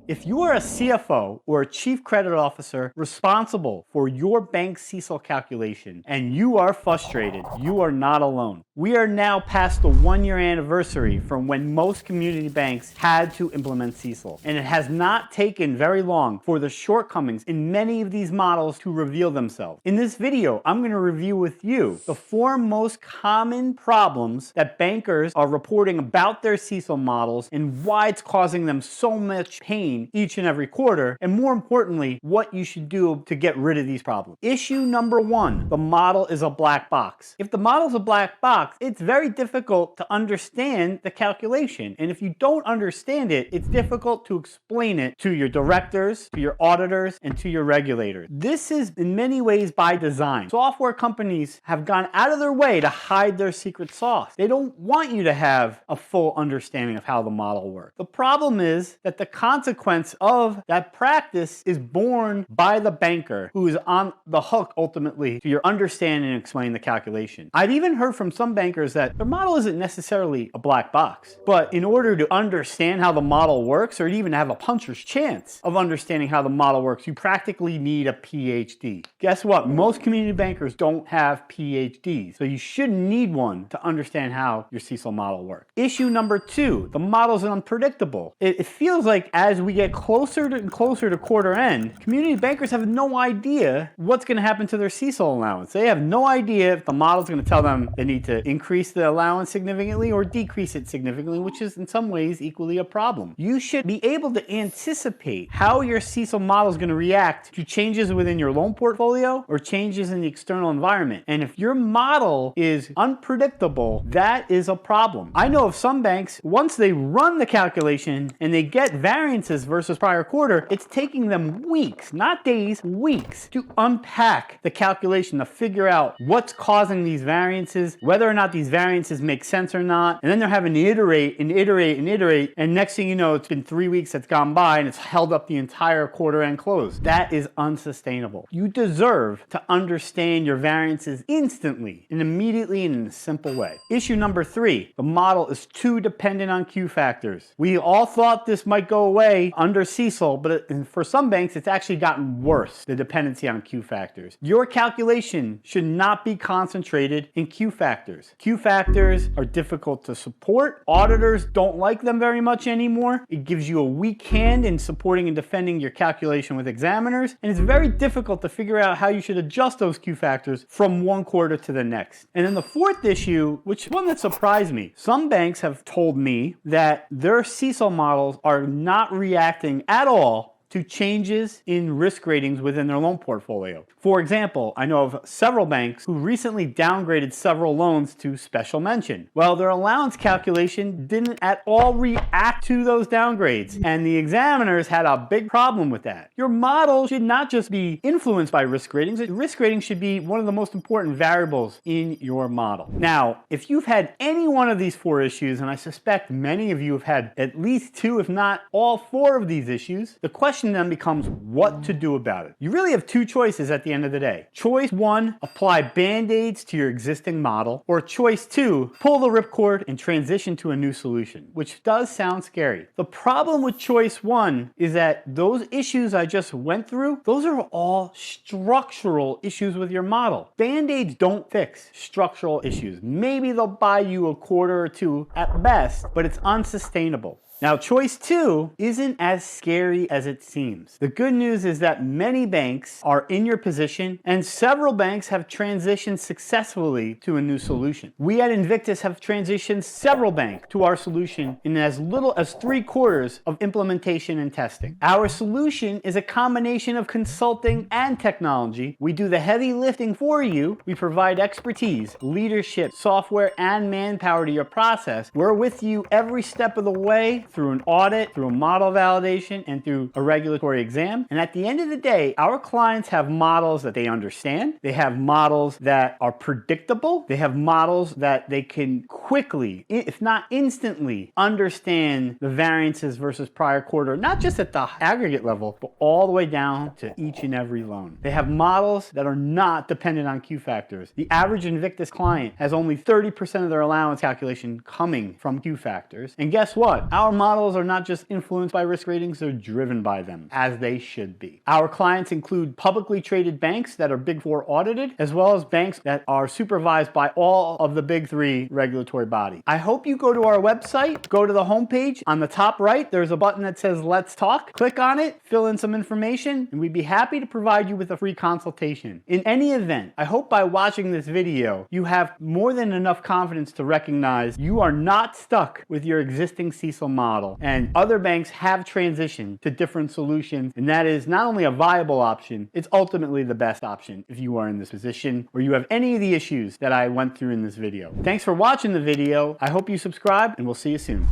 If you are a CFO or a Chief Credit Officer responsible for your bank's CECL calculation and you are frustrated, you are not alone. We are now past the 1-year anniversary from when most community banks had to implement CECL, and it has not taken very long for the shortcomings in many of these models to reveal themselves. In this video, I'm going to review with you the 4 most common problems that bankers are reporting about their CECL models and why it's causing them so much pain each and every quarter, and more importantly, what you should do to get rid of these problems. Issue number 1, the model is a black box. If the model is a black box, it's very difficult to understand the calculation. And if you don't understand it, it's difficult to explain it to your directors, to your auditors, and to your regulators. This is in many ways by design. Software companies have gone out of their way to hide their secret sauce. They don't want you to have a full understanding of how the model works. The problem is that the consequence of that practice is borne by the banker, who is on the hook ultimately to your understanding and explaining the calculation. I've even heard from some bankers that their model isn't necessarily a black box, but in order to understand how the model works, or even have a puncher's chance of understanding how the model works, you practically need a PhD. Guess what? Most community bankers don't have PhDs, so you shouldn't need one to understand how your CECL model works. Issue number 2, the model is unpredictable. It feels like as we get closer and closer to quarter end, community bankers have no idea what's going to happen to their CECL allowance. They have no idea if the model is going to tell them they need to increase the allowance significantly or decrease it significantly, which is in some ways equally a problem. You should be able to anticipate how your CECL model is going to react to changes within your loan portfolio or changes in the external environment. And if your model is unpredictable, that is a problem. I know of some banks, once they run the calculation and they get variances versus prior quarter, it's taking them weeks, not days, weeks, to unpack the calculation to figure out what's causing these variances, whether or not these variances make sense or not. And then they're having to iterate and iterate and iterate. And next thing you know, it's been 3 weeks that's gone by and it's held up the entire quarter end close. That is unsustainable. You deserve to understand your variances instantly and immediately and in a simple way. Issue number 3, the model is too dependent on Q factors. We all thought this might go away under CECL, but for some banks, it's actually gotten worse, the dependency on Q factors. Your calculation should not be concentrated in Q factors. Q factors are difficult to support. Auditors don't like them very much anymore. It gives you a weak hand in supporting and defending your calculation with examiners, and it's very difficult to figure out how you should adjust those Q factors from one quarter to the next. And then the 4th issue, which is one that surprised me, some banks have told me that their CECL models are not reacting at all to changes in risk ratings within their loan portfolio. For example, I know of several banks who recently downgraded several loans to special mention. Well, their allowance calculation didn't at all react to those downgrades, and the examiners had a big problem with that. Your model should not just be influenced by risk ratings. Risk ratings should be one of the most important variables in your model. Now, if you've had any one of these 4 issues, and I suspect many of you have had at least 2, if not all 4 of these issues, the question then becomes what to do about it. You really have 2 choices at the end of the day. Choice 1, apply band-aids to your existing model, or choice 2, pull the ripcord and transition to a new solution, which does sound scary. The problem with choice 1 is that those issues I just went through, those are all structural issues with your model. Band-aids don't fix structural issues. Maybe they'll buy you a quarter or 2 at best, but it's unsustainable. Now, choice 2 isn't as scary as it seems. The good news is that many banks are in your position, and several banks have transitioned successfully to a new solution. We at Invictus have transitioned several banks to our solution in as little as 3 quarters of implementation and testing. Our solution is a combination of consulting and technology. We do the heavy lifting for you. We provide expertise, leadership, software, and manpower to your process. We're with you every step of the way, through an audit, through a model validation, and through a regulatory exam. And at the end of the day, our clients have models that they understand. They have models that are predictable. They have models that they can quickly, if not instantly, understand the variances versus prior quarter, not just at the aggregate level, but all the way down to each and every loan. They have models that are not dependent on Q factors. The average Invictus client has only 30% of their allowance calculation coming from Q factors. And guess what? Our models are not just influenced by risk ratings, they're driven by them, as they should be. Our clients include publicly traded banks that are Big Four audited, as well as banks that are supervised by all of the Big Three regulatory bodies. I hope you go to our website, go to the homepage. On the top right, there's a button that says Let's Talk. Click on it, fill in some information, and we'd be happy to provide you with a free consultation. In any event, I hope by watching this video, you have more than enough confidence to recognize you are not stuck with your existing CECL model, and other banks have transitioned to different solutions, and that is not only a viable option, it's ultimately the best option if you are in this position or you have any of the issues that I went through in this video. Thanks for watching the video. I hope you subscribe, and we'll see you soon.